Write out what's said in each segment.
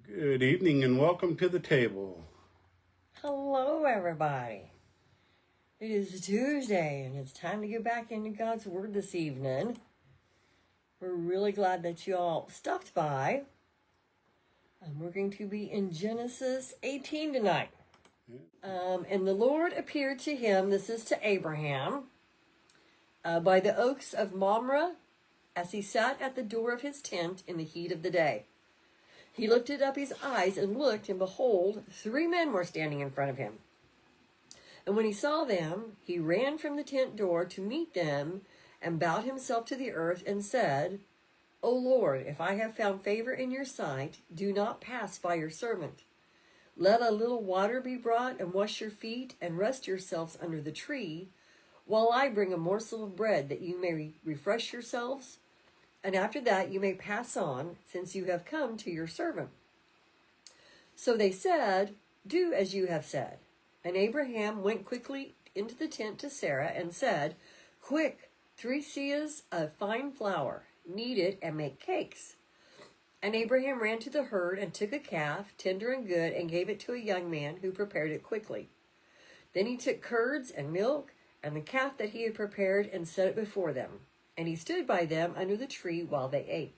Good evening and welcome to the table. Hello, everybody. It is Tuesday and it's time to get back into God's Word this evening. We're really glad that you all stopped by. And we're going to be in Genesis 18 tonight. And the Lord appeared to him, this is to Abraham, by the oaks of Mamre, as he sat at the door of his tent in the heat of the day. He lifted up his eyes and looked, and behold, 3 men were standing in front of him. And when he saw them, he ran from the tent door to meet them and bowed himself to the earth and said, O Lord, if I have found favor in your sight, do not pass by your servant. Let a little water be brought and wash your feet and rest yourselves under the tree, while I bring a morsel of bread that you may refresh yourselves. And after that you may pass on, since you have come to your servant. So they said, Do as you have said. And Abraham went quickly into the tent to Sarah and said, Quick, 3 seahs of fine flour, knead it and make cakes. And Abraham ran to the herd and took a calf, tender and good, and gave it to a young man who prepared it quickly. Then he took curds and milk and the calf that he had prepared and set it before them. And he stood by them under the tree while they ate.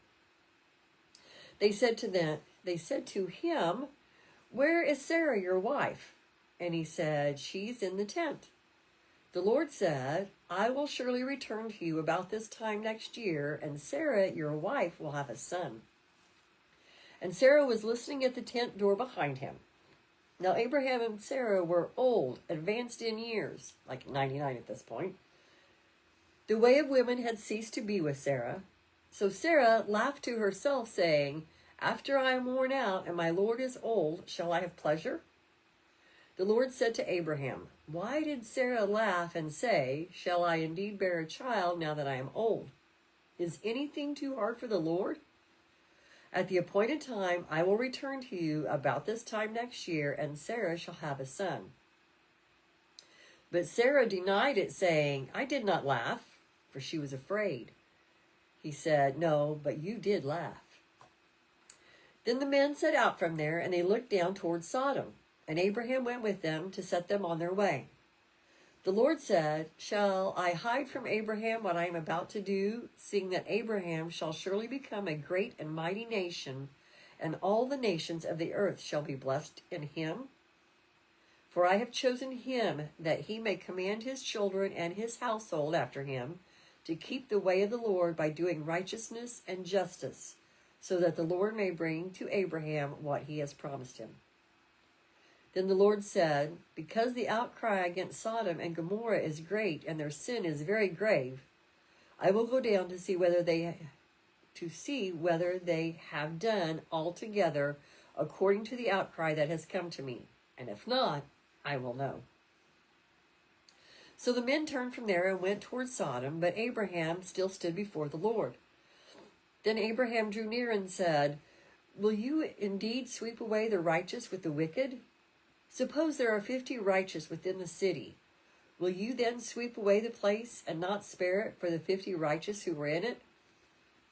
They said to him, Where is Sarah, your wife? And he said, She's in the tent. The Lord said, I will surely return to you about this time next year, and Sarah, your wife, will have a son. And Sarah was listening at the tent door behind him. Now Abraham and Sarah were old, advanced in years, like 99 at this point. The way of women had ceased to be with Sarah. So Sarah laughed to herself, saying, After I am worn out and my Lord is old, shall I have pleasure? The Lord said to Abraham, Why did Sarah laugh and say, Shall I indeed bear a child now that I am old? Is anything too hard for the Lord? At the appointed time I will return to you about this time next year, and Sarah shall have a son. But Sarah denied it, saying, I did not laugh, for she was afraid. He said, No, but you did laugh. Then the men set out from there, and they looked down toward Sodom, and Abraham went with them to set them on their way. The Lord said, Shall I hide from Abraham what I am about to do, seeing that Abraham shall surely become a great and mighty nation, and all the nations of the earth shall be blessed in him? For I have chosen him that he may command his children and his household after him to keep the way of the Lord by doing righteousness and justice, so that the Lord may bring to Abraham what he has promised him. Then the Lord said, Because the outcry against Sodom and Gomorrah is great, and their sin is very grave, I will go down to see whether they have done altogether according to the outcry that has come to me, and if not, I will know. So the men turned from there and went toward Sodom, but Abraham still stood before the Lord. Then Abraham drew near and said, Will you indeed sweep away the righteous with the wicked? Suppose there are 50 righteous within the city. Will you then sweep away the place and not spare it for the 50 righteous who were in it?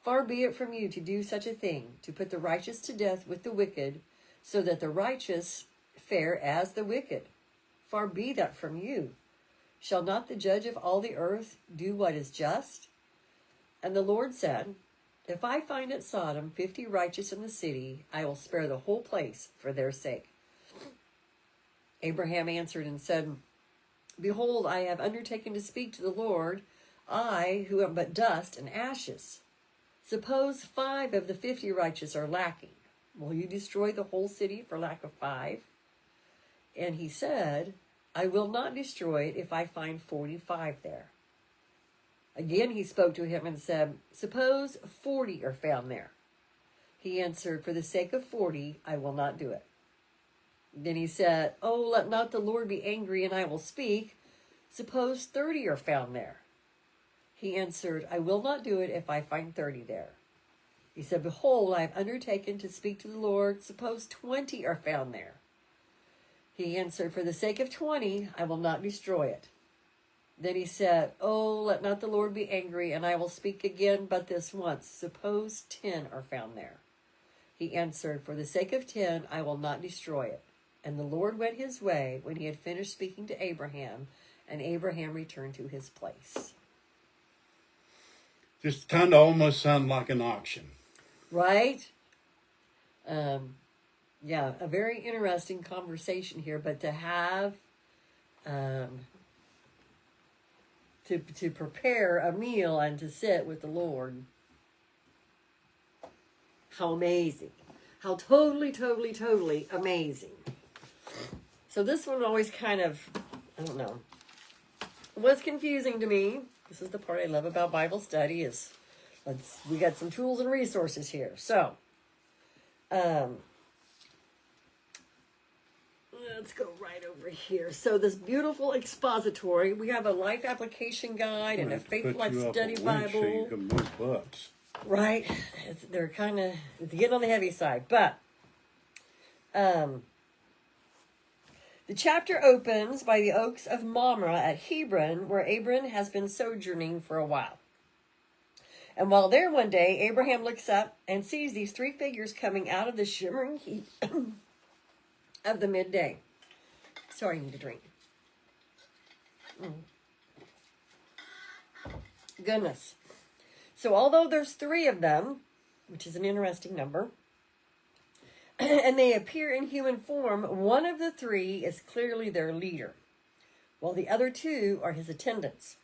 Far be it from you to do such a thing, to put the righteous to death with the wicked, so that the righteous fare as the wicked. Far be that from you. Shall not the judge of all the earth do what is just? And the Lord said, If I find at Sodom 50 righteous in the city, I will spare the whole place for their sake. Abraham answered and said, Behold, I have undertaken to speak to the Lord, I who am but dust and ashes. Suppose 5 of the 50 righteous are lacking. Will you destroy the whole city for lack of 5? And he said, I will not destroy it if I find 45 there. Again he spoke to him and said, Suppose 40 are found there. He answered, For the sake of 40, I will not do it. Then he said, Oh, let not the Lord be angry, and I will speak. Suppose 30 are found there. He answered, I will not do it if I find 30 there. He said, Behold, I have undertaken to speak to the Lord. Suppose 20 are found there. He answered, For the sake of 20, I will not destroy it. Then he said, Oh, let not the Lord be angry, and I will speak again but this once. Suppose 10 are found there. He answered, "For the sake of 10, I will not destroy it." And the Lord went his way when he had finished speaking to Abraham, and Abraham returned to his place. Just kind of almost sound like an auction. Right? Yeah, a very interesting conversation here, but to have, to prepare a meal and to sit with the Lord, how amazing. How totally, totally, totally amazing. So this one always kind of, I don't know, was confusing to me. This is the part I love about Bible study is we got some tools and resources here. So, let's go right over here. So this beautiful expository, we have a life application guide and a faith life study Bible. So you can move butts. Right. They're kind of getting on the heavy side. But the chapter opens by the oaks of Mamre at Hebron, where Abram has been sojourning for a while. And while there one day, Abraham looks up and sees these three figures coming out of the shimmering heat of the midday. Sorry, I need a drink. Goodness. So although there's three of them, which is an interesting number, and they appear in human form, one of the three is clearly their leader, while the other two are his attendants.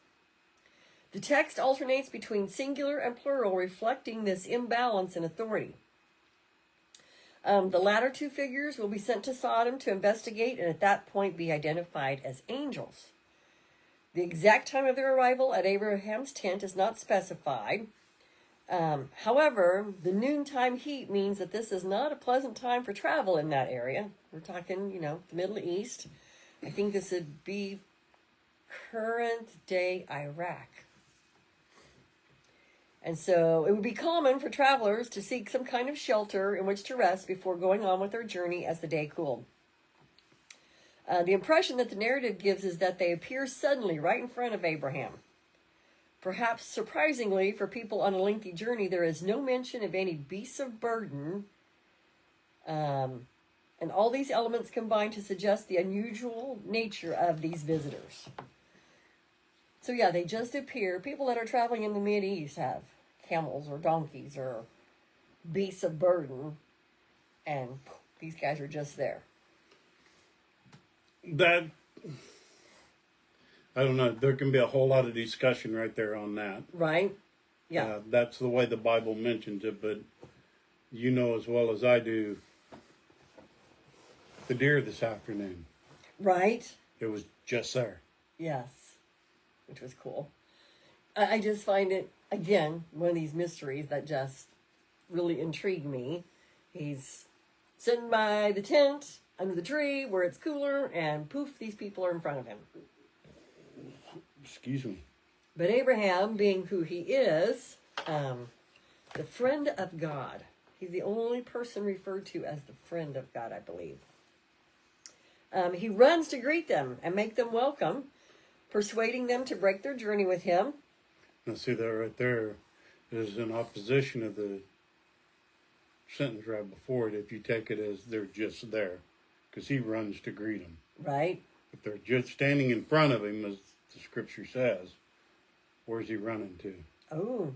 The text alternates between singular and plural, reflecting this imbalance in authority. The latter two figures will be sent to Sodom to investigate and at that point be identified as angels. The exact time of their arrival at Abraham's tent is not specified. However, the noontime heat means that this is not a pleasant time for travel in that area. We're talking, the Middle East. I think this would be current day Iraq. And so it would be common for travelers to seek some kind of shelter in which to rest before going on with their journey as the day cooled. The impression that the narrative gives is that they appear suddenly right in front of Abraham. Perhaps surprisingly, for people on a lengthy journey, there is no mention of any beasts of burden. And all these elements combine to suggest the unusual nature of these visitors. So yeah, they just appear. People that are traveling in the Mideast have camels or donkeys or beasts of burden. And these guys are just there. That, I don't know, there can be a whole lot of discussion right there on that. Right? Yeah. That's the way the Bible mentions it, but you know as well as I do, the deer this afternoon. Right? It was just there. Yes. Which was cool. I just find it, again, one of these mysteries that just really intrigue me. He's sitting by the tent, under the tree, where it's cooler, and poof, these people are in front of him. Excuse me. But Abraham, being who he is, the friend of God. He's the only person referred to as the friend of God, I believe. He runs to greet them and make them welcome, persuading them to break their journey with him. Now see that right there is in opposition of the sentence right before it, if you take it as they're just there. Because he runs to greet them. Right. If they're just standing in front of him, as the scripture says, where's he running to? Oh.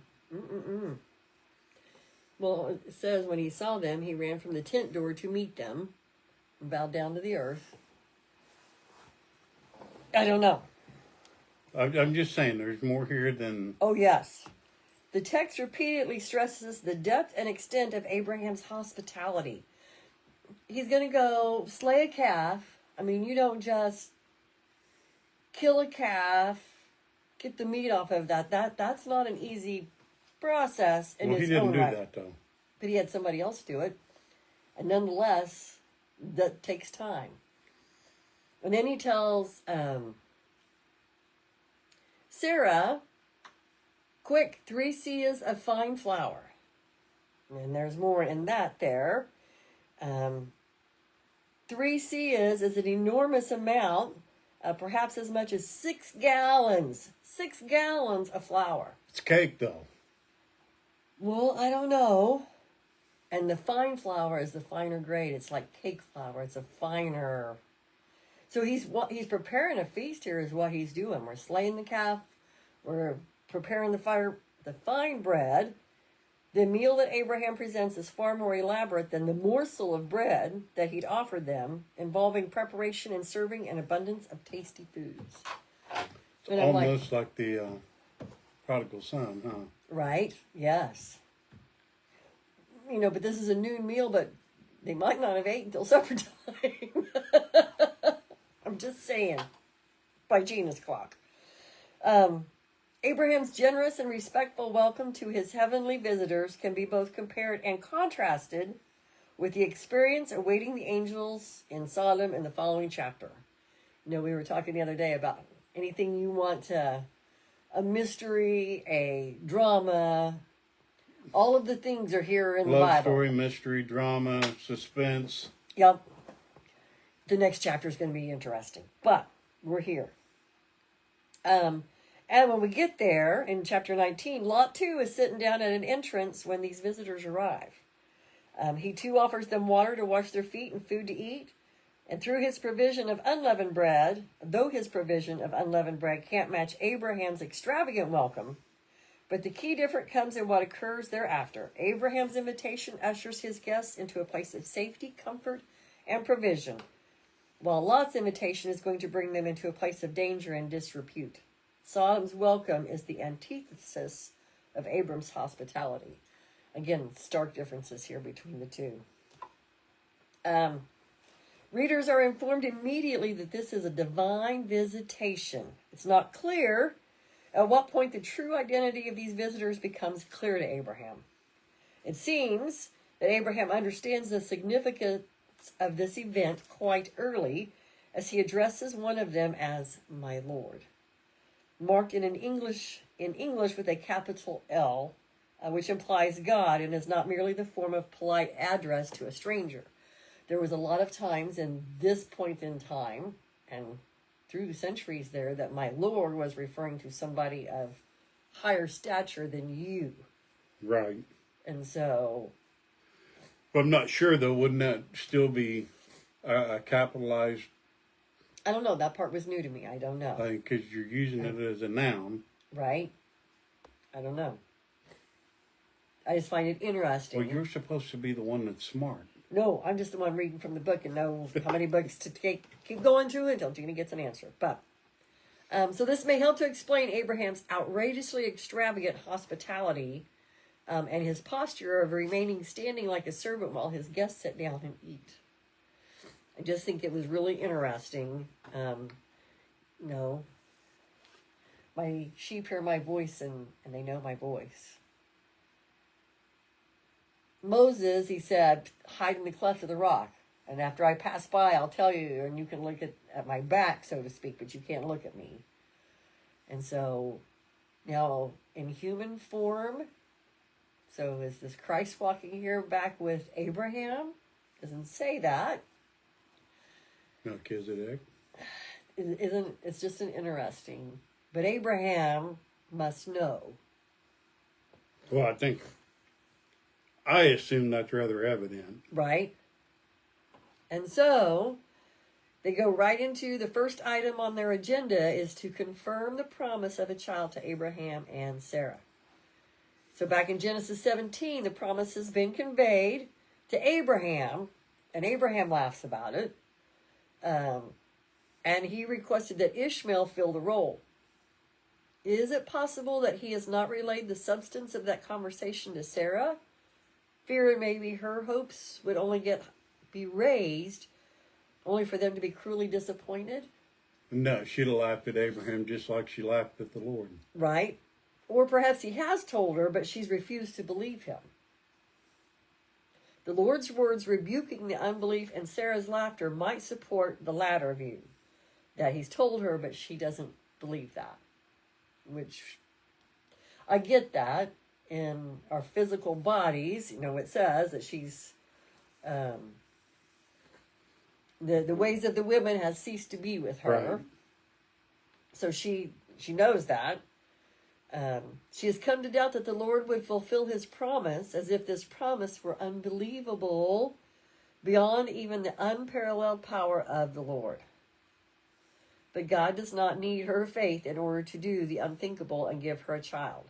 Well, it says when he saw them, he ran from the tent door to meet them and bowed down to the earth. I don't know. I'm just saying, there's more here than... Oh, yes. The text repeatedly stresses the depth and extent of Abraham's hospitality. He's going to go slay a calf. I mean, you don't just kill a calf, get the meat off of that. That's not an easy process in its own right. Well, he didn't do that, though. But he had somebody else do it. And nonetheless, that takes time. And then he tells... Sarah, quick, 3 seahs of fine flour. And there's more in that there. 3 seahs is an enormous amount, perhaps as much as 6 gallons. 6 gallons of flour. It's cake, though. Well, I don't know. And the fine flour is the finer grade. It's like cake flour. It's a finer. So he's preparing a feast here is what he's doing. We're slaying the calf. We're preparing the fine bread. The meal that Abraham presents is far more elaborate than the morsel of bread that he'd offered them, involving preparation and serving an abundance of tasty foods. And almost like the prodigal son, huh? Right, yes. You know, but this is a noon meal, but they might not have ate until supper time. I'm just saying, by Gina's clock. Abraham's generous and respectful welcome to his heavenly visitors can be both compared and contrasted with the experience awaiting the angels in Sodom in the following chapter. You know, we were talking the other day about anything you want a mystery, a drama. All of the things are here in the Bible. Love story, mystery, drama, suspense. Yep. The next chapter is going to be interesting. But we're here. And when we get there, in chapter 19, Lot too is sitting down at an entrance when these visitors arrive. He too offers them water to wash their feet and food to eat. And through his provision of unleavened bread, though his provision of unleavened bread can't match Abraham's extravagant welcome, but the key difference comes in what occurs thereafter. Abraham's invitation ushers his guests into a place of safety, comfort, and provision, while Lot's invitation is going to bring them into a place of danger and disrepute. Sodom's welcome is the antithesis of Abram's hospitality. Again, stark differences here between the two. Readers are informed immediately that this is a divine visitation. It's not clear at what point the true identity of these visitors becomes clear to Abraham. It seems that Abraham understands the significance of this event quite early as he addresses one of them as my Lord, marked in English with a capital L, which implies God and is not merely the form of polite address to a stranger. There was a lot of times in this point in time and through the centuries there that my Lord was referring to somebody of higher stature than you. Right. And so... But I'm not sure, though, wouldn't that still be a capitalized? I don't know. That part was new to me. I don't know. Because you're using it as a noun. Right? I don't know. I just find it interesting. Well, you're supposed to be the one that's smart. No, I'm just the one reading from the book and know how many books to keep going through until Gina gets an answer. But so this may help to explain Abraham's outrageously extravagant hospitality and his posture of remaining standing like a servant while his guests sit down and eat. I just think it was really interesting. My sheep hear my voice and they know my voice. Moses, he said, hide in the cleft of the rock. And after I pass by, I'll tell you, and you can look at my back, so to speak, but you can't look at me. And so, now, in human form, so is this Christ walking here back with Abraham? Doesn't say that. Melchizedek. It's just an interesting. But Abraham must know. Well, I assume that's rather evident. Right? And so, they go right into the first item on their agenda is to confirm the promise of a child to Abraham and Sarah. So back in Genesis 17, the promise has been conveyed to Abraham, and Abraham laughs about it. And he requested that Ishmael fill the role. Is it possible that he has not relayed the substance of that conversation to Sarah? Fear maybe her hopes would only be raised, only for them to be cruelly disappointed? No, she'd have laughed at Abraham just like she laughed at the Lord. Right. Or perhaps he has told her, but she's refused to believe him. The Lord's words rebuking the unbelief and Sarah's laughter might support the latter view, that he's told her, but she doesn't believe that. Which, I get that. In our physical bodies, it says that she's, the ways of the women has ceased to be with her. Right. So she knows that. She has come to doubt that the Lord would fulfill his promise, as if this promise were unbelievable, beyond even the unparalleled power of the Lord. But God does not need her faith in order to do the unthinkable and give her a child.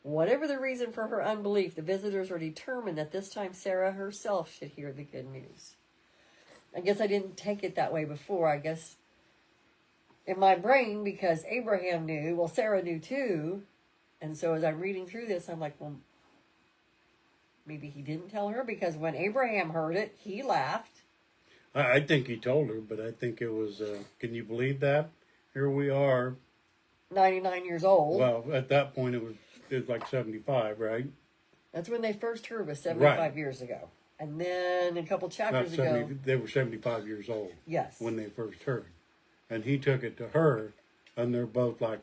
Whatever the reason for her unbelief, the visitors are determined that this time Sarah herself should hear the good news. I guess I didn't take it that way before. I guess in my brain, because Abraham knew, well, Sarah knew too. And so as I'm reading through this, I'm like, well, maybe he didn't tell her, because when Abraham heard it, he laughed. I think he told her, but I think it was, can you believe that? Here we are. 99 years old. Well, at that point, it was like 75, right? That's when they first heard, was 75 Right. years ago. And then a couple chapters Not 70, ago. they were 75 years old. Yes. When they first heard. And he took it to her, and they're both like,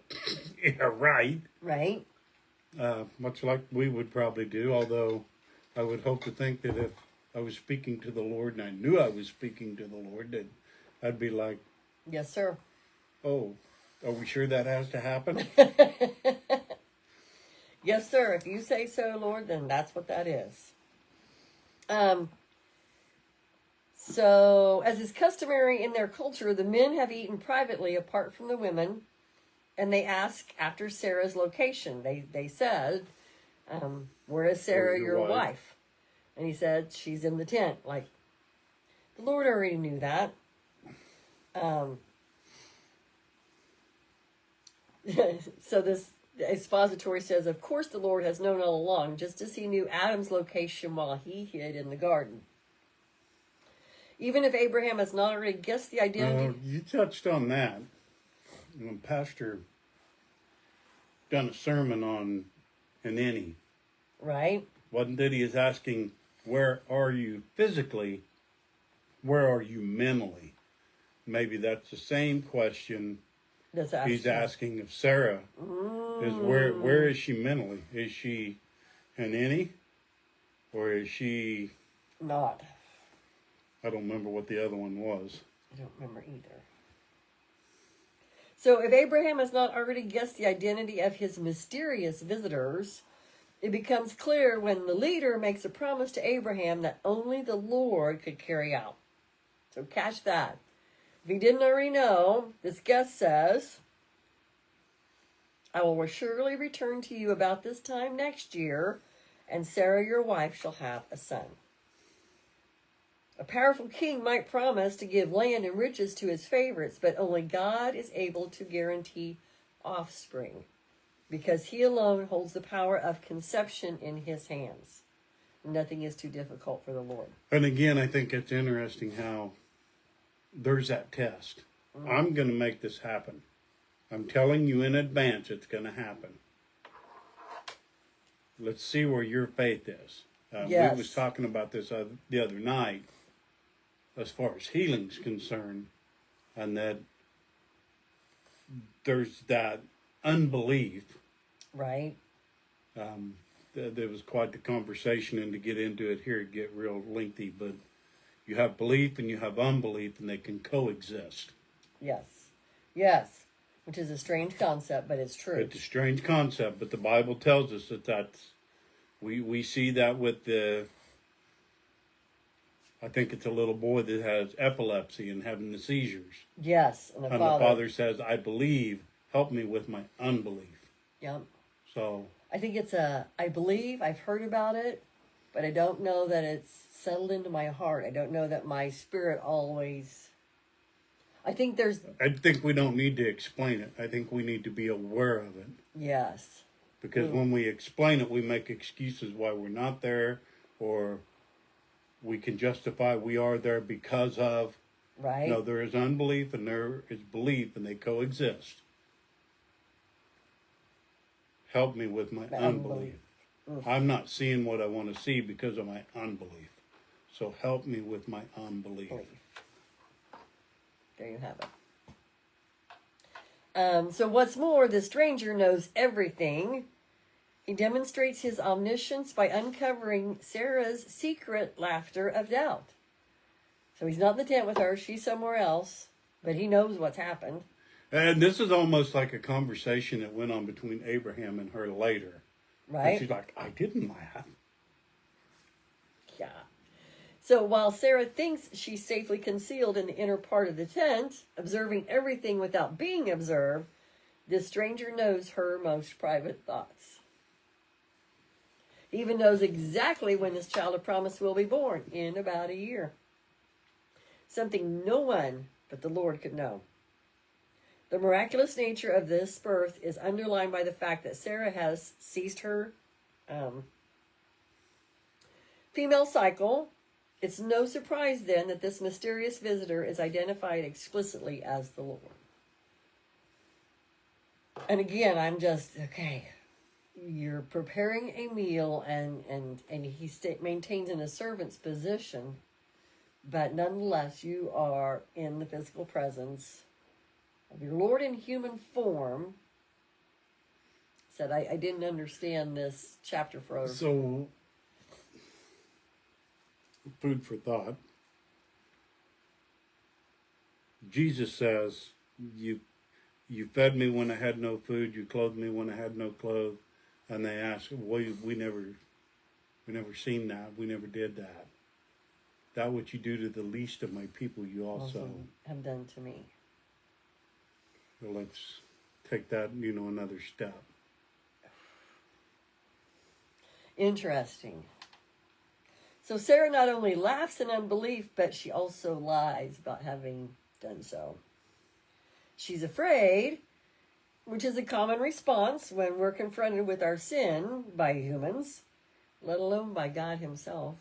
yeah, right. Right. Much like we would probably do, although I would hope to think that if I was speaking to the Lord, and I knew I was speaking to the Lord, that I'd be like, Yes, sir. oh, are we sure that has to happen? Yes, sir. If you say so, Lord, then that's what that is. So, as is customary in their culture, the men have eaten privately apart from the women, and they ask after Sarah's location. They said, where is Sarah, your wife? And he said, she's in the tent. Like, the Lord already knew that. So this expository says, of course the Lord has known all along, just as he knew Adam's location while he hid in the garden. Even if Abraham has not already guessed the identity... You touched on that. When Pastor done a sermon on an innie. Right. Wasn't that he is asking, where are you physically? Where are you mentally? Maybe that's the same question he's asking of Sarah. Is where is she mentally? Is she an innie? Or is she... Not. I don't remember what the other one was. I don't remember either. So if Abraham has not already guessed the identity of his mysterious visitors, it becomes clear when the leader makes a promise to Abraham that only the Lord could carry out. So catch that. If he didn't already know, this guest says, I will surely return to you about this time next year, and Sarah your wife shall have a son. A powerful king might promise to give land and riches to his favorites, but only God is able to guarantee offspring, because he alone holds the power of conception in his hands. Nothing is too difficult for the Lord. And again, I think it's interesting how there's that test. I'm going to make this happen. I'm telling you in advance it's going to happen. Let's see where your faith is. Yes. We was talking about this the other night as far as healing's concerned, and that there's that unbelief. Right. There was quite the conversation, and to get into it here, it'd get real lengthy, but you have belief and you have unbelief, and they can coexist. Yes. Yes. Which is a strange concept, but it's true. It's a strange concept, but the Bible tells us that's we see that with I think it's a little boy that has epilepsy and having the seizures. Yes. And the father says, I believe, help me with my unbelief. Yep. So I think it's I believe, I've heard about it, but I don't know that it's settled into my heart. I don't know that my spirit always... I think we don't need to explain it. I think we need to be aware of it. Yes. Because when we explain it, we make excuses why we're not there, or we can justify we are there because of. Right. No, there is unbelief and there is belief, and they coexist. Help me with my unbelief. I'm not seeing what I want to see because of my unbelief. So help me with my unbelief. There you have it. So what's more, the stranger knows everything. He demonstrates his omniscience by uncovering Sarah's secret laughter of doubt. So he's not in the tent with her. She's somewhere else. But he knows what's happened. And this is almost like a conversation that went on between Abraham and her later. Right. And she's like, I didn't laugh. Yeah. So while Sarah thinks she's safely concealed in the inner part of the tent, observing everything without being observed, this stranger knows her most private thoughts. He even knows exactly when this child of promise will be born, in about a year. Something no one but the Lord could know. The miraculous nature of this birth is underlined by the fact that Sarah has ceased her female cycle. It's no surprise then that this mysterious visitor is identified explicitly as the Lord. And again, I'm just, okay, you're preparing a meal and he maintains in a servant's position, but nonetheless you are in the physical presence of your Lord in human form. Said, I didn't understand this chapter for So, food for thought. Jesus says, you fed me when I had no food, you clothed me when I had no clothes. And they ask, we never seen that, we never did that. That what you do to the least of my people, you also have done to me. Well, let's take that, another step. Interesting. So Sarah not only laughs in unbelief, but she also lies about having done so. She's afraid, which is a common response when we're confronted with our sin by humans, let alone by God himself.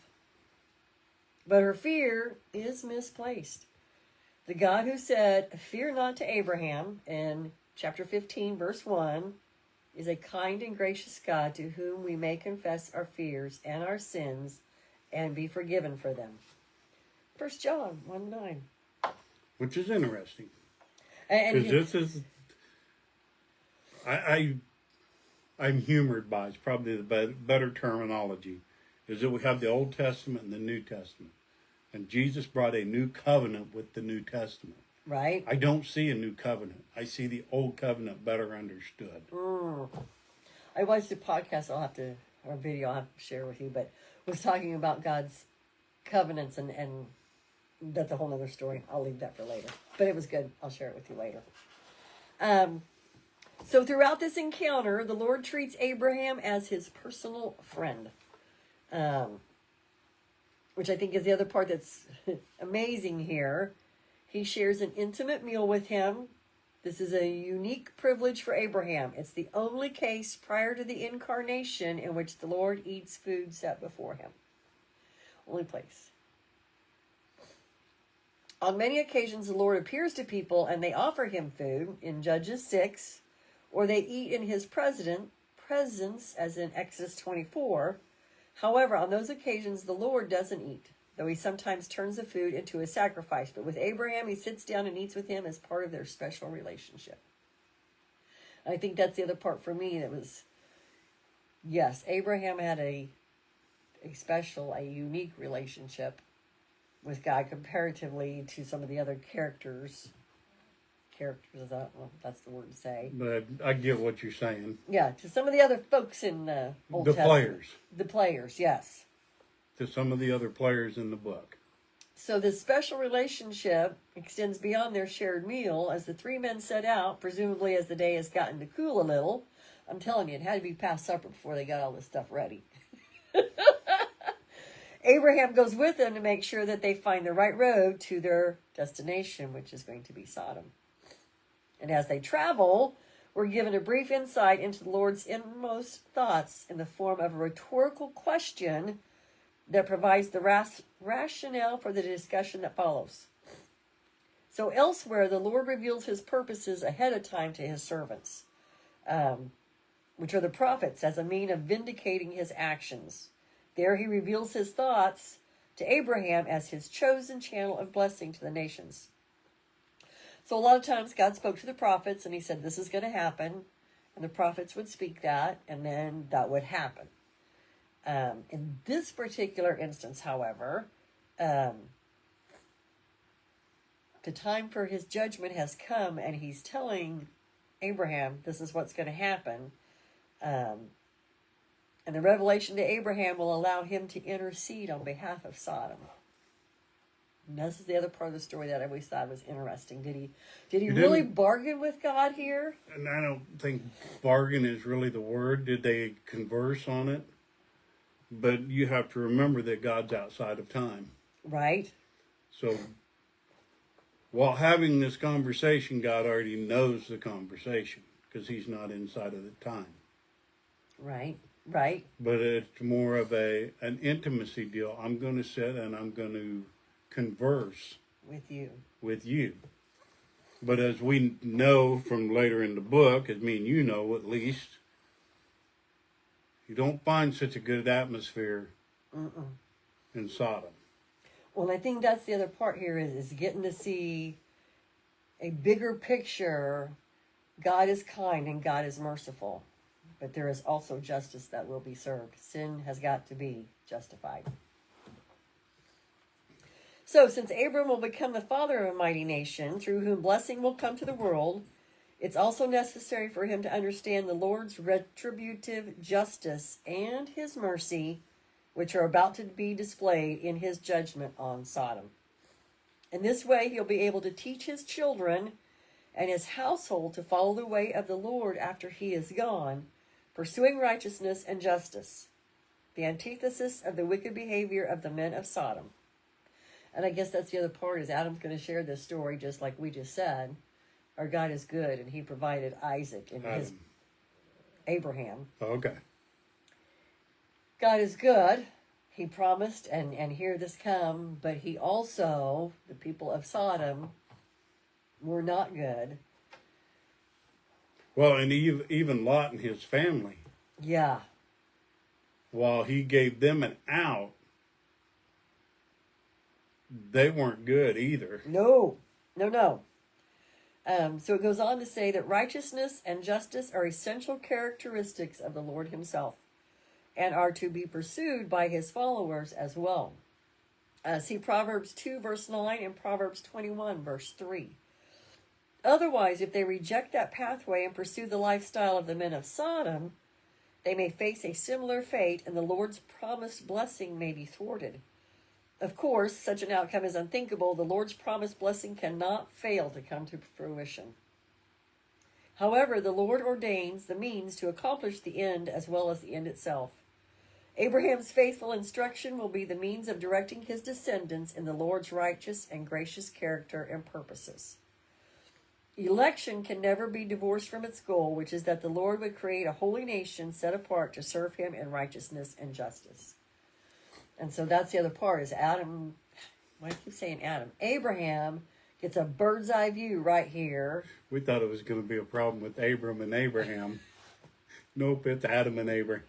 But her fear is misplaced. The God who said, "Fear not," to Abraham in chapter 15, verse 1, is a kind and gracious God to whom we may confess our fears and our sins and be forgiven for them. 1 John 1:9. Which is interesting. And this is, I'm humored by, it's probably the better terminology, is that we have the Old Testament and the New Testament. And Jesus brought a new covenant with the New Testament. Right. I don't see a new covenant. I see the old covenant better understood. I watched a podcast or video I'll have to share with you, but was talking about God's covenants and that's a whole other story. I'll leave that for later. But it was good. I'll share it with you later. So throughout this encounter, the Lord treats Abraham as his personal friend. Which I think is the other part that's amazing here. He shares an intimate meal with him. This is a unique privilege for Abraham. It's the only case prior to the incarnation in which the Lord eats food set before him. Only place. On many occasions, the Lord appears to people and they offer him food in Judges 6, or they eat in his presence, as in Exodus 24. However, on those occasions, the Lord doesn't eat, though he sometimes turns the food into a sacrifice. But with Abraham, he sits down and eats with him as part of their special relationship. I think that's the other part for me that was, yes, Abraham had a unique relationship with God comparatively to some of the other characters. That's the word to say. But I get what you're saying. Yeah, to some of the other folks in the Old Testament. Players. The players, yes. To some of the other players in the book. So this special relationship extends beyond their shared meal as the three men set out, presumably as the day has gotten to cool a little. I'm telling you, it had to be past supper before they got all this stuff ready. Abraham goes with them to make sure that they find the right road to their destination, which is going to be Sodom. And as they travel, we're given a brief insight into the Lord's inmost thoughts in the form of a rhetorical question that provides the rationale for the discussion that follows. So elsewhere, the Lord reveals his purposes ahead of time to his servants, which are the prophets, as a means of vindicating his actions. There he reveals his thoughts to Abraham as his chosen channel of blessing to the nations. So a lot of times God spoke to the prophets and he said, this is going to happen. And the prophets would speak that, and then that would happen. In this particular instance, however, the time for his judgment has come, and he's telling Abraham, this is what's going to happen. And the revelation to Abraham will allow him to intercede on behalf of Sodom. And this is the other part of the story that I always thought was interesting. Did he really bargain with God here? And I don't think bargain is really the word. Did they converse on it? But you have to remember that God's outside of time. Right. So while having this conversation, God already knows the conversation because he's not inside of the time. Right. Right. But it's more of an intimacy deal. I'm going to sit and I'm going to converse with you. But as we know from later in the book, as me and you know at least, you don't find such a good atmosphere in Sodom. Well, I think that's the other part here is getting to see a bigger picture. God is kind and God is merciful, but there is also justice that will be served. Sin has got to be justified. So, since Abram will become the father of a mighty nation, through whom blessing will come to the world, it's also necessary for him to understand the Lord's retributive justice and his mercy, which are about to be displayed in his judgment on Sodom. In this way, he'll be able to teach his children and his household to follow the way of the Lord after he is gone, pursuing righteousness and justice, the antithesis of the wicked behavior of the men of Sodom. And I guess that's the other part, is Adam's going to share this story just like we just said. Our God is good, and he provided Isaac and his Abraham. Okay. God is good. He promised, and here this come, but he also, the people of Sodom, were not good. Well, and even Lot and his family. Yeah. While he gave them an out, they weren't good either. No. So it goes on to say that righteousness and justice are essential characteristics of the Lord himself and are to be pursued by his followers as well. See Proverbs 2, verse 9 and Proverbs 21, verse 3. Otherwise, if they reject that pathway and pursue the lifestyle of the men of Sodom, they may face a similar fate, and the Lord's promised blessing may be thwarted. Of course, such an outcome is unthinkable. The Lord's promised blessing cannot fail to come to fruition. However, the Lord ordains the means to accomplish the end as well as the end itself. Abraham's faithful instruction will be the means of directing his descendants in the Lord's righteous and gracious character and purposes. Election can never be divorced from its goal, which is that the Lord would create a holy nation set apart to serve him in righteousness and justice. And so that's the other part, is Adam, why do I keep saying Adam? Abraham gets a bird's eye view right here. We thought it was going to be a problem with Abram and Abraham. Nope, it's Adam and Abraham.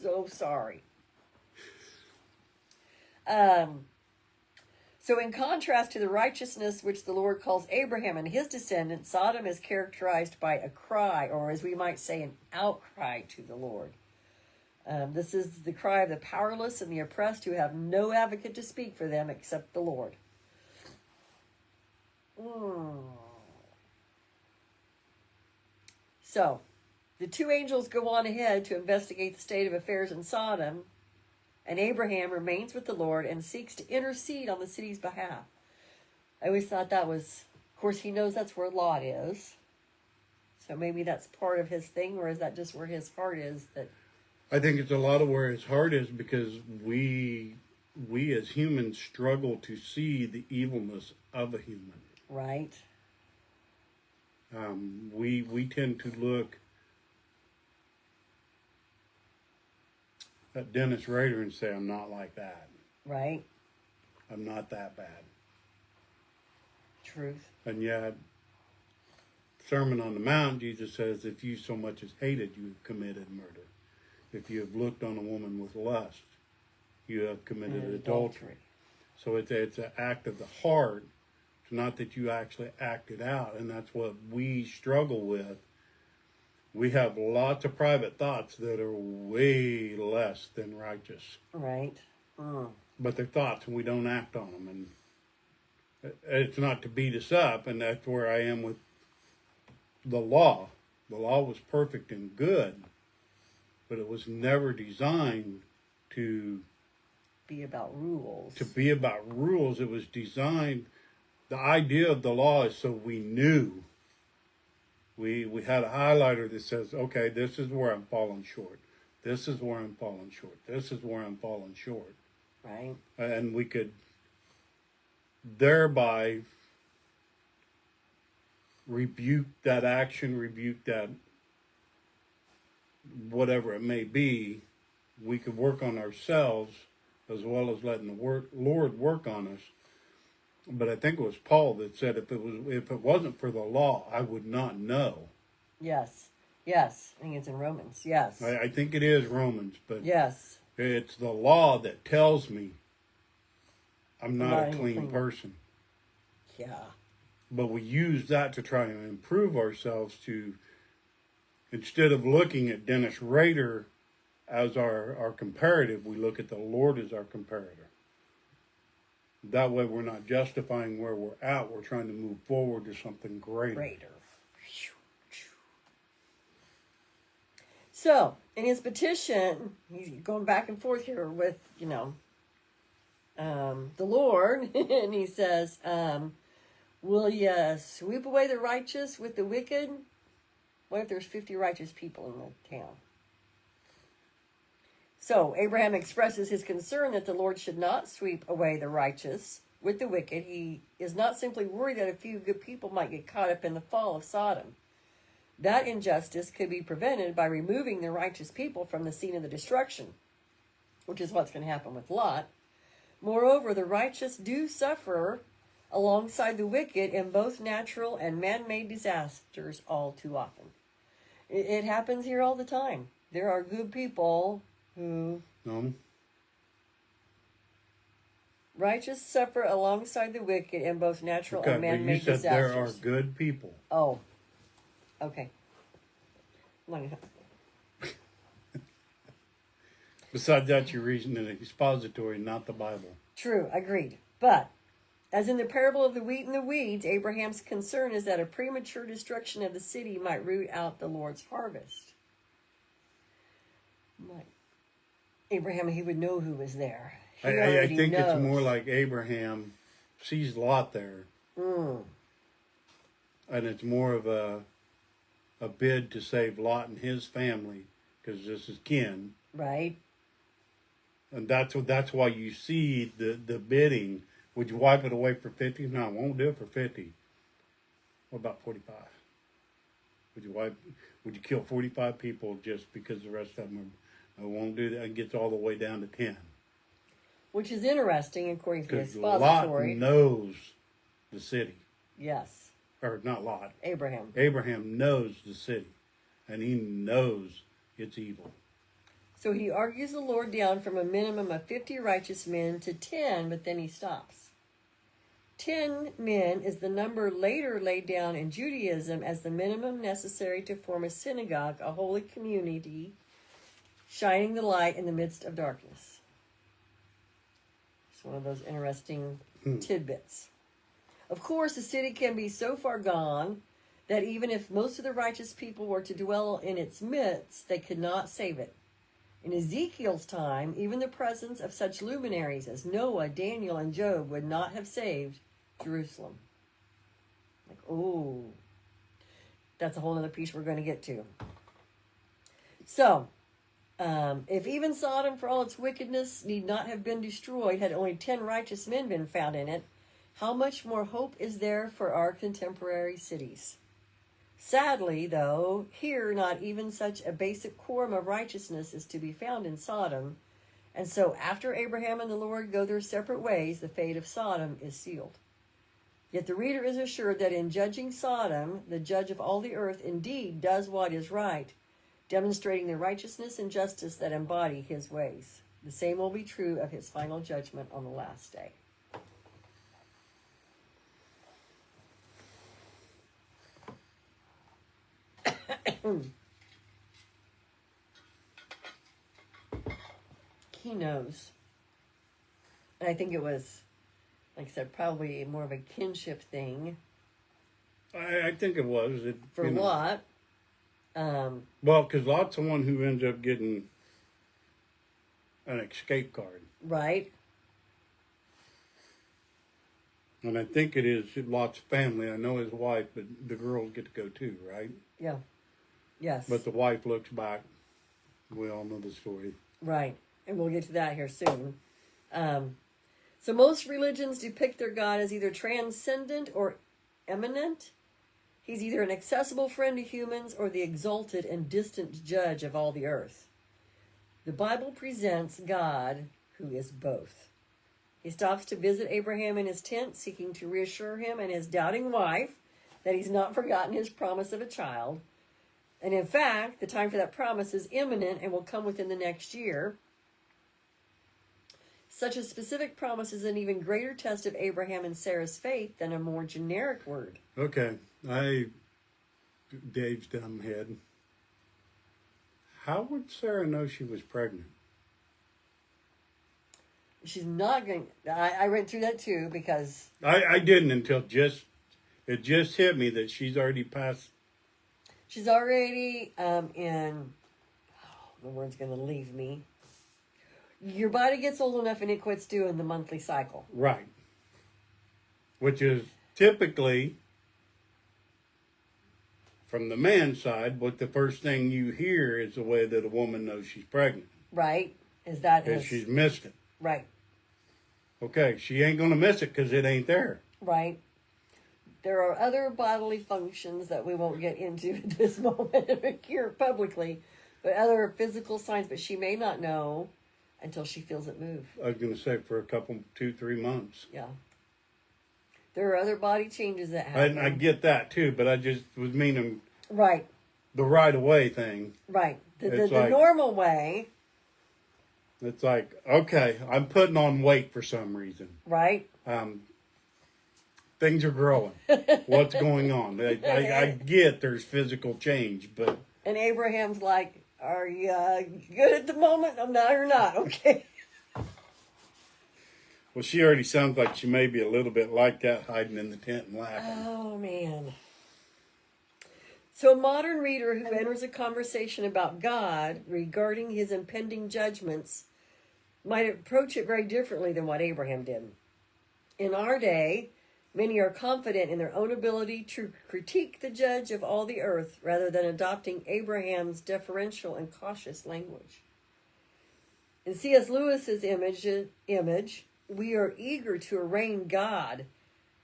So sorry. So in contrast to the righteousness which the Lord calls Abraham and his descendants, Sodom is characterized by a cry, or as we might say, an outcry to the Lord. This is the cry of the powerless and the oppressed who have no advocate to speak for them except the Lord. So, the two angels go on ahead to investigate the state of affairs in Sodom, and Abraham remains with the Lord and seeks to intercede on the city's behalf. I always thought that was, of course, he knows that's where Lot is. So maybe that's part of his thing, or is that just where his heart is? That I think it's a lot of where his heart is, because we as humans struggle to see the evilness of a human. Right. We tend to look at Dennis Rader and say, I'm not like that. Right. I'm not that bad. Truth. And yet, Sermon on the Mount, Jesus says, if you so much as hated, you have committed murder. If you have looked on a woman with lust, you have committed adultery. So it's an act of the heart. It's not that you actually act it out. And that's what we struggle with. We have lots of private thoughts that are way less than righteous. Right. But they're thoughts, and we don't act on them. And It's not to beat us up, and that's where I am with the law. The law was perfect and good, but it was never designed to be about rules. It was designed, the idea of the law is so we knew. We had a highlighter that says, okay, this is where I'm falling short. This is where I'm falling short. This is where I'm falling short. Right. And we could thereby rebuke that action, rebuke that whatever it may be. We could work on ourselves as well as letting the Lord work on us. But I think it was Paul that said, if it wasn't for the law, I would not know. Yes. Yes. I think it's in Romans. Yes. I think it is Romans, but yes, it's the law that tells me I'm not a clean person. Yeah. But we use that to try and improve ourselves to, instead of looking at Dennis Rader as our comparative, we look at the Lord as our comparator. That way we're not justifying where we're at. We're trying to move forward to something greater. So, in his petition, he's going back and forth here with, the Lord. And he says, will you sweep away the righteous with the wicked? What if there's 50 righteous people in the town? So Abraham expresses his concern that the Lord should not sweep away the righteous with the wicked. He is not simply worried that a few good people might get caught up in the fall of Sodom. That injustice could be prevented by removing the righteous people from the scene of the destruction, which is what's going to happen with Lot. Moreover, the righteous do suffer alongside the wicked in both natural and man-made disasters all too often. It happens here all the time. There are good people who righteous suffer alongside the wicked in both natural and man-made disasters. You said there are good people. Oh, okay. Besides that, you're reading an expository, not the Bible. True, agreed. But, as in the parable of the wheat and the weeds, Abraham's concern is that a premature destruction of the city might root out the Lord's harvest. Abraham, he would know who was there. I think it's more like Abraham sees Lot there. And it's more of a bid to save Lot and his family, because this is kin. Right. And that's why you see the bidding. Would you wipe it away for 50? No, I won't do it for 50. What about 45? Would you kill 45 people just because the rest of them I won't do that? It gets all the way down to 10. Which is interesting, according to the expository. Lot knows the city. Yes. Or not Lot. Abraham. Abraham knows the city. And he knows it's evil. So he argues the Lord down from a minimum of 50 righteous men to 10, but then he stops. 10 men is the number later laid down in Judaism as the minimum necessary to form a synagogue, a holy community, shining the light in the midst of darkness. It's one of those interesting tidbits. Of course, the city can be so far gone that even if most of the righteous people were to dwell in its midst, they could not save it. In Ezekiel's time, even the presence of such luminaries as Noah, Daniel, and Job would not have saved Jerusalem. That's a whole other piece we're going to get to. So, if even Sodom, for all its wickedness, need not have been destroyed had only 10 righteous men been found in it, how much more hope is there for our contemporary cities? Sadly, though, here not even such a basic quorum of righteousness is to be found in Sodom, and so after Abraham and the Lord go their separate ways, the fate of Sodom is sealed. Yet the reader is assured that in judging Sodom, the judge of all the earth indeed does what is right, demonstrating the righteousness and justice that embody his ways. The same will be true of his final judgment on the last day. He knows. And I think it was like I said, probably more of a kinship thing. I think it was. For Lot. Well, because Lot's the one who ends up getting an escape card. Right. And I think it is Lot's family. I know his wife, but the girls get to go too, right? Yeah. Yes. But the wife looks back. We all know the story. Right. And we'll get to that here soon. So most religions depict their God as either transcendent or immanent. He's either an accessible friend to humans or the exalted and distant judge of all the earth. The Bible presents God who is both. He stops to visit Abraham in his tent, seeking to reassure him and his doubting wife that he's not forgotten his promise of a child. And in fact, the time for that promise is imminent and will come within the next year. Such a specific promise is an even greater test of Abraham and Sarah's faith than a more generic word. Okay. Dave's dumb head. How would Sarah know she was pregnant? She's not going. I went through that too because I didn't until it just hit me that she's already passed. She's already in. Oh, the word's going to leave me. Your body gets old enough and it quits doing the monthly cycle. Right. Which is typically, from the man's side, what the first thing you hear is the way that a woman knows she's pregnant. Right. Is that because she's missed it. Right. Okay, she ain't going to miss it because it ain't there. Right. There are other bodily functions that we won't get into at this moment here publicly, but other physical signs, but she may not know until she feels it move. I was going to say for a couple, 2-3 months. Yeah. There are other body changes that happen. I get that too, but I just was meaning right. The right away thing. Right. The normal way. It's like, okay, I'm putting on weight for some reason. Right. Things are growing. What's going on? I get there's physical change, but... And Abraham's like, are you good at the moment? I'm not or not, okay? Well, she already sounds like she may be a little bit like that, hiding in the tent and laughing. Oh, man. So a modern reader who enters a conversation about God regarding his impending judgments might approach it very differently than what Abraham did. In our day, many are confident in their own ability to critique the judge of all the earth rather than adopting Abraham's deferential and cautious language. In C.S. Lewis's image, we are eager to arraign God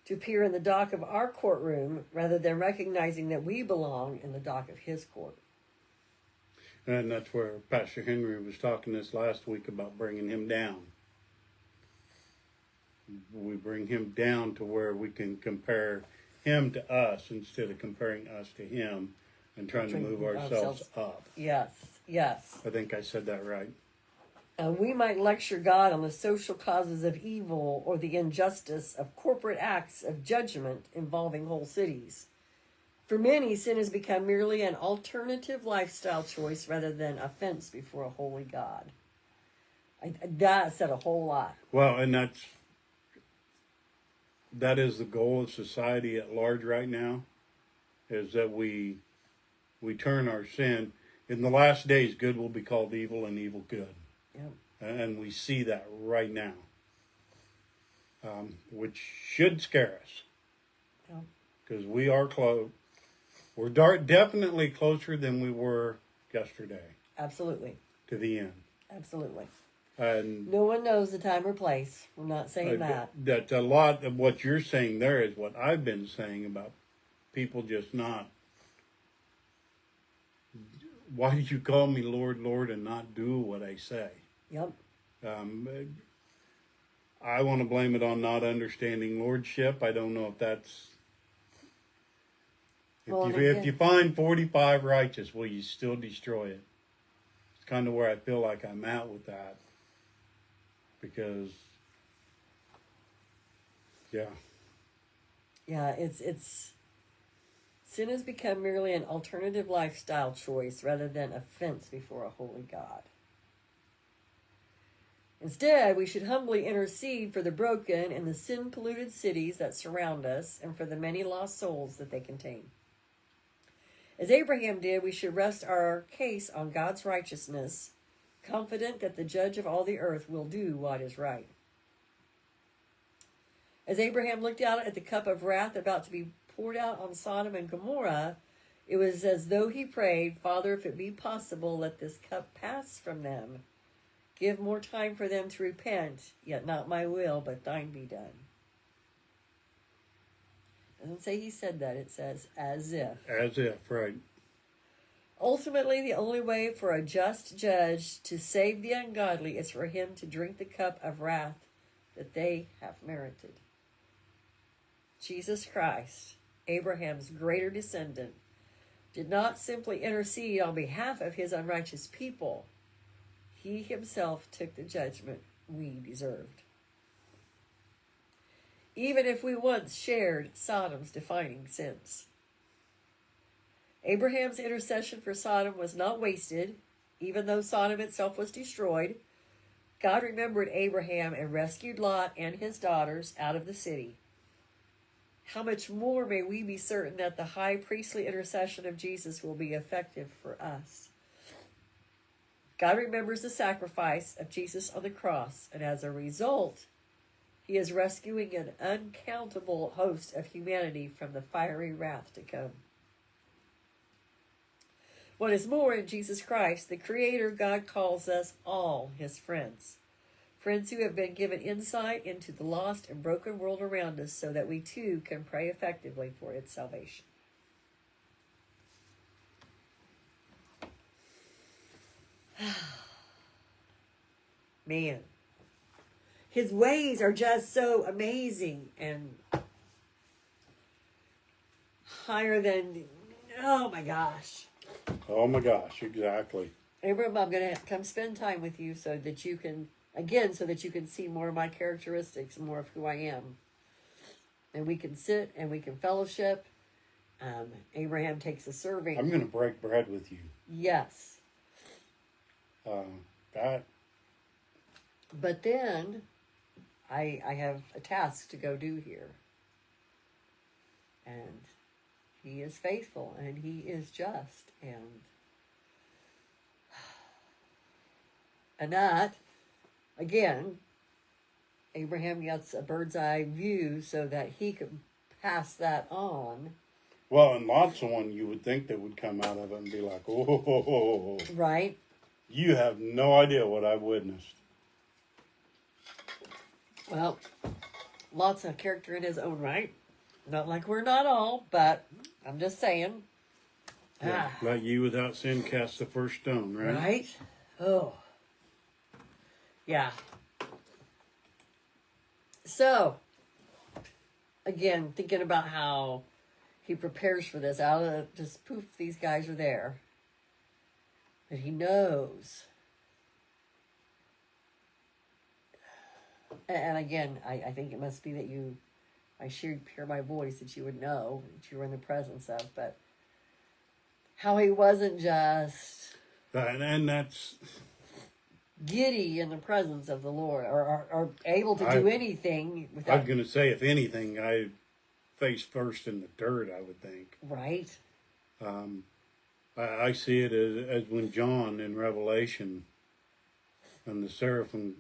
to appear in the dock of our courtroom rather than recognizing that we belong in the dock of his court. And that's where Pastor Henry was talking this last week about bringing him down. We bring him down to where we can compare him to us instead of comparing us to him and trying to move ourselves up. Yes, yes. I think I said that right. We might lecture God on the social causes of evil or the injustice of corporate acts of judgment involving whole cities. For many, sin has become merely an alternative lifestyle choice rather than offense before a holy God. That said a whole lot. Well, and that is the goal of society at large right now, is that we turn our sin. In the last days, good will be called evil and evil good. Yep. And we see that right now, which should scare us. Because we are close. We're definitely closer than we were yesterday. Absolutely. To the end. Absolutely. And no one knows the time or place. We're not saying that. That's a lot of what you're saying there is what I've been saying about people just not. Why did you call me Lord, Lord, and not do what I say? Yep. I want to blame it on not understanding lordship. I don't know if that's... If you find 45 righteous, will you still destroy it? It's kind of where I feel like I'm at with that. Because, yeah. Yeah, it's sin has become merely an alternative lifestyle choice rather than offense before a holy God. Instead, we should humbly intercede for the broken and the sin-polluted cities that surround us and for the many lost souls that they contain. As Abraham did, we should rest our case on God's righteousness, confident that the judge of all the earth will do what is right. As Abraham looked out at the cup of wrath about to be poured out on Sodom and Gomorrah, it was as though he prayed, Father, if it be possible, let this cup pass from them. Give more time for them to repent, yet not my will, but thine be done. It doesn't say he said that, it says as if. As if, right. Ultimately, the only way for a just judge to save the ungodly is for him to drink the cup of wrath that they have merited. Jesus Christ, Abraham's greater descendant, did not simply intercede on behalf of his unrighteous people. He himself took the judgment we deserved. Even if we once shared Sodom's defining sins. Abraham's intercession for Sodom was not wasted. Even though Sodom itself was destroyed, God remembered Abraham and rescued Lot and his daughters out of the city. How much more may we be certain that the high priestly intercession of Jesus will be effective for us? God remembers the sacrifice of Jesus on the cross, and as a result, he is rescuing an uncountable host of humanity from the fiery wrath to come. What is more, in Jesus Christ, the Creator, God calls us all his friends. Friends who have been given insight into the lost and broken world around us so that we too can pray effectively for its salvation. Man, his ways are just so amazing and higher than, oh my gosh. Oh my gosh, exactly. Abram, I'm going to come spend time with you so that you can, again, so that you can see more of my characteristics, more of who I am. And we can sit and we can fellowship. Abraham takes a serving. I'm going to break bread with you. Yes. That. But then I have a task to go do here. And he is faithful and he is just. And that, again, Abraham gets a bird's eye view so that he could pass that on. Well, and Lot's the one you would think that would come out of it and be like, oh. Right. You have no idea what I witnessed. Well, Lot's a character in his own right. Not like we're not all, but I'm just saying. Yeah, let you without sin cast the first stone, right? Right? Oh. Yeah. So, again, thinking about how he prepares for this, out of just poof, these guys are there. But he knows. And again, I think it must be that I should hear my voice that you would know, that you were in the presence of, but how he wasn't just... And that's... giddy in the presence of the Lord, or able to do anything without... I was going to say, if anything, I face first in the dirt, I would think. Right. I see it as when John in Revelation, and the seraphim...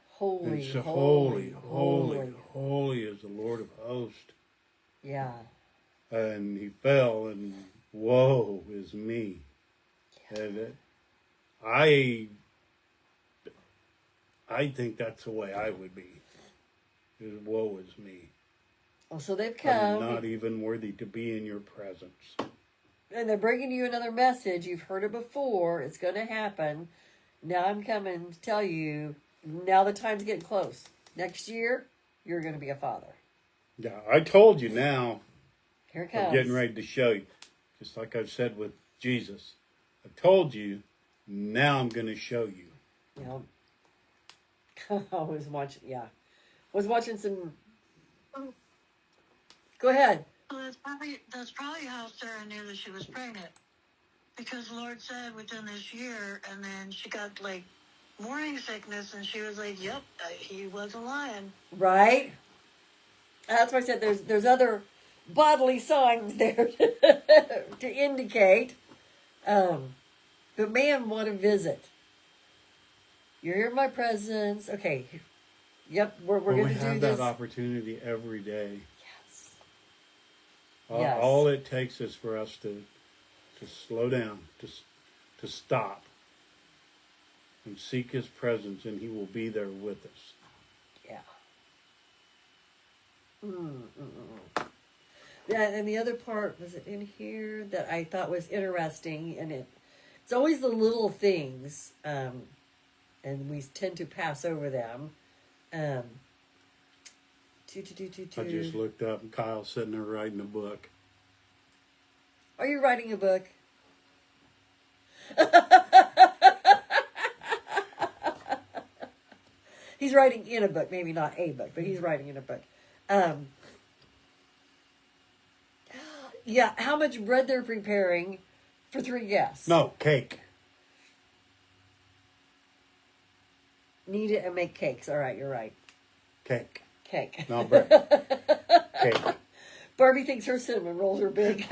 Holy is the Lord of hosts. Yeah. And he fell, and woe is me. Yeah. And I think that's the way I would be. Is woe is me. Oh, so they've come. I'm not even worthy to be in your presence. And they're bringing you another message. You've heard it before. It's going to happen. Now I'm coming to tell you, now the time's getting close. Next year, you're going to be a father. Yeah, I told you now. Here it comes. I'm getting ready to show you. Just like I've said with Jesus. I told you, now I'm going to show you. Yeah. I was watching, was watching some... Go ahead. Well, that's probably how Sarah knew that she was pregnant. Because the Lord said within this year, and then she got morning sickness, and she was like, "Yep, he wasn't lying." Right. That's why I said there's other bodily signs there to indicate. But man, what a visit! You're here in my presence. Okay. Yep, we're going to do this. We have that opportunity every day. Yes. Yes. All it takes is for us to slow down, to stop, and seek His presence, and He will be there with us. Yeah. Yeah, and the other part, was it in here, that I thought was interesting, and it's always the little things, and we tend to pass over them. I just looked up, and Kyle's sitting there writing a book. Are you writing a book? He's writing in a book, maybe not a book, but he's writing in a book. Yeah, how much bread they're preparing for 3 guests? No, cake. Knead it and make cakes. All right, you're right. Cake. Cake. Not bread. Cake. Barbie thinks her cinnamon rolls are big.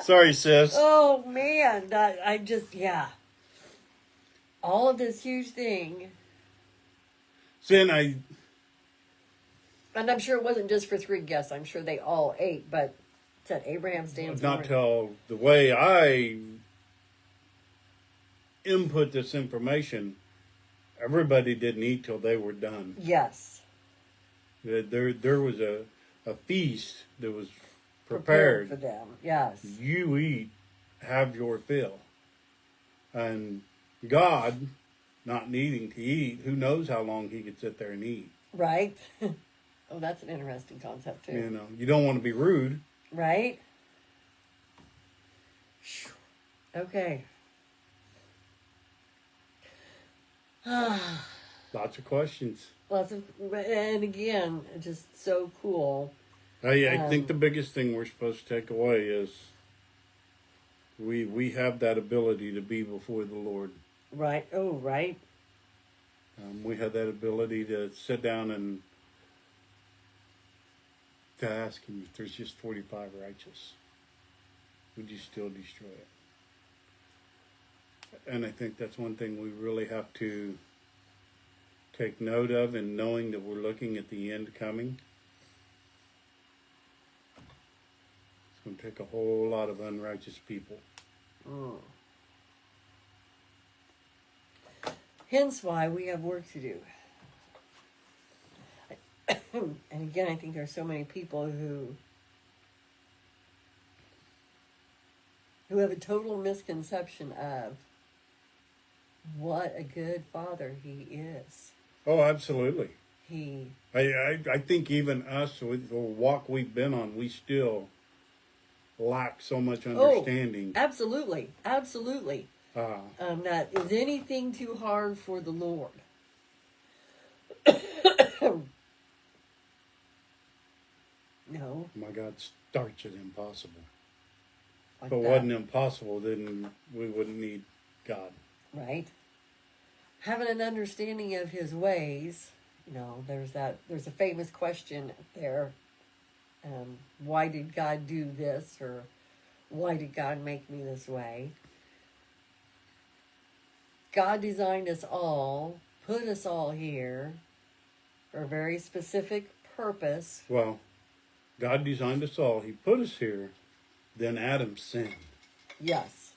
Sorry, sis. Oh, man. I just, yeah. All of this huge thing. Then And I'm sure it wasn't just for 3 guests. I'm sure they all ate, but it said Abraham stands. Not till the way I input this information, everybody didn't eat till they were done. Yes. There was a feast that was prepared for them. Yes. You eat, have your fill. And God, not needing to eat, who knows how long He could sit there and eat. Right. Oh, that's an interesting concept, too. You know, you don't want to be rude. Right? Okay. Lots of questions. And again, just so cool. I think the biggest thing we're supposed to take away is we have that ability to be before the Lord. Right. Oh, right. We have that ability to sit down and to ask Him if there's just 45 righteous. Would you still destroy it? And I think that's one thing we really have to take note of, and knowing that we're looking at the end coming. It's going to take a whole lot of unrighteous people. Mm. Hence why we have work to do. And again, I think there's so many people who have a total misconception of what a good father He is. Oh, absolutely. I think even us, with the walk we've been on, we still lack so much understanding. Oh, absolutely. Absolutely. That is anything too hard for the Lord. No. My God, starts it impossible. Like if it wasn't impossible, then we wouldn't need God. Right. Having an understanding of His ways, you know, there's a famous question there. Why did God do this? Or why did God make me this way? God designed us all, put us all here for a very specific purpose. Well, God designed us all. He put us here. Then Adam sinned. Yes.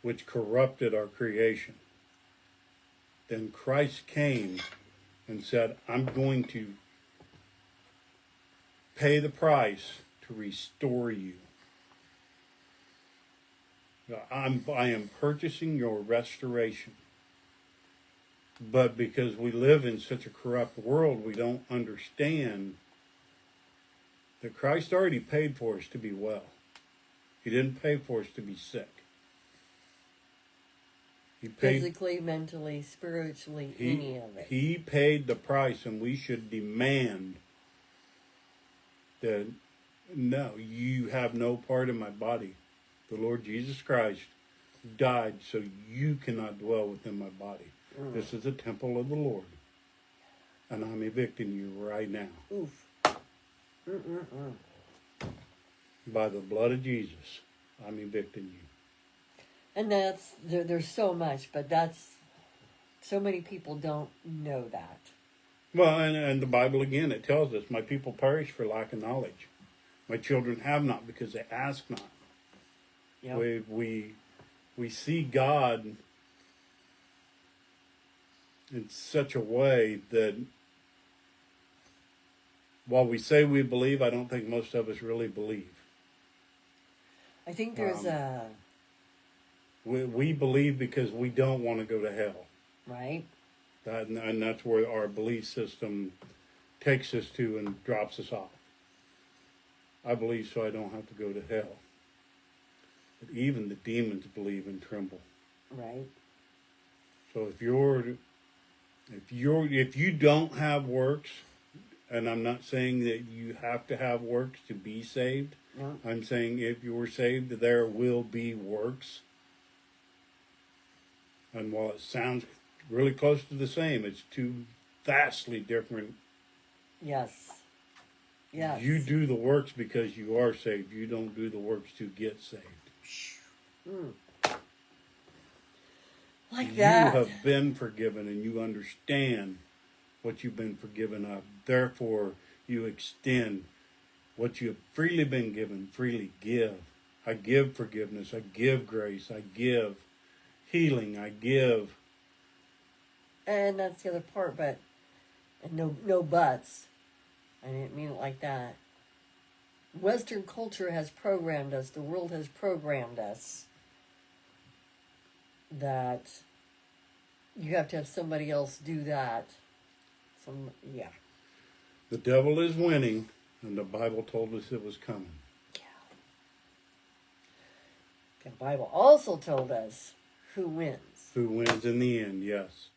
Which corrupted our creation. Then Christ came and said, I'm going to pay the price to restore you. I am purchasing your restoration. But because we live in such a corrupt world, we don't understand that Christ already paid for us to be well. He didn't pay for us to be sick. He paid, physically, mentally, spiritually, any of it. He paid the price, and we should demand that, no, you have no part in my body. The Lord Jesus Christ died so you cannot dwell within my body. This is a temple of the Lord. And I'm evicting you right now. Oof. By the blood of Jesus, I'm evicting you. And that's, there's so much, but so many people don't know that. Well, and the Bible again, it tells us, my people perish for lack of knowledge. My children have not because they ask not. Yep. We see God in such a way that while we say we believe, I don't think most of us really believe. I think there's we believe because we don't want to go to hell. Right. And that's where our belief system takes us to and drops us off. I believe so I don't have to go to hell. But even the demons believe and tremble. Right. So if you don't have works, and I'm not saying that you have to have works to be saved. No. I'm saying if you're saved, there will be works. And while it sounds really close to the same, it's two vastly different. Yes. Yes. You do the works because you are saved. You don't do the works to get saved. Like that. You have been forgiven and you understand what you've been forgiven of. Therefore, you extend what you have freely been given, freely give. I give forgiveness. I give grace. I give healing. I give. And that's the other part, but no buts. I didn't mean it like that. Western culture has programmed us. The world has programmed us that you have to have somebody else do that. Yeah. The devil is winning, and the Bible told us it was coming. Yeah. The Bible also told us who wins. Who wins in the end, yes.